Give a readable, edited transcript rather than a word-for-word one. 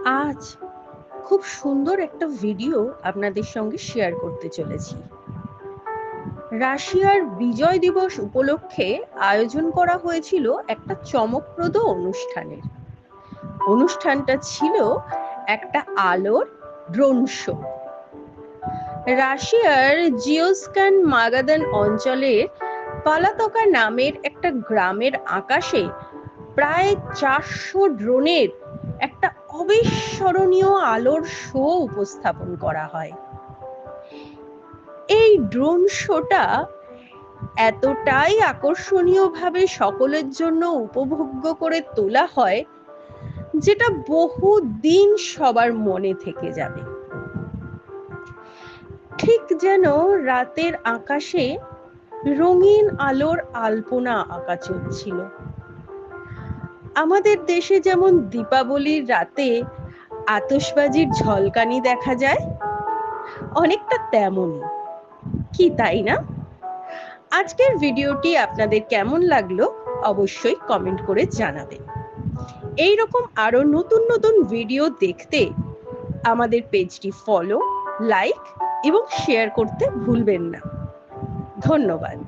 আজ খুব সুন্দর একটা ভিডিও আপনাদের সঙ্গে শেয়ার করতে চলেছি। রাশিয়ার বিজয় দিবস উপলক্ষে আয়োজন করা হয়েছিল একটা চমকপ্রদ অনুষ্ঠানের। অনুষ্ঠানটা ছিল একটা আলোর ড্রোন শো। রাশিয়ার জিওস্কান মাগাদান অঞ্চলের পালাতকা নামের একটা গ্রামের আকাশে প্রায় 400 ড্রোনের একটা অবিস্মরণীয় আলোর শো উপস্থাপন করা হয়। এই ড্রোন শোটা এতটাই আকর্ষণীয়ভাবে সকলের জন্য উপভোগ্য করে তোলা হয়, যেটা বহুদিন সবার মনে থেকে যাবে। ঠিক যেন রাতের আকাশে রঙিন আলোর আলপনা আঁকা চলছিল। আমাদের দেশে যেমন দীপাবলির রাতে আতশবাজির ঝলকানি দেখা যায়, অনেকটা তেমনই, কি তাই না? আজকের ভিডিওটি আপনাদের কেমন লাগলো অবশ্যই কমেন্ট করে জানাবেন। এইরকম আরো নতুন নতুন ভিডিও দেখতে আমাদের পেজটি ফলো, লাইক এবং শেয়ার করতে ভুলবেন না। ধন্যবাদ।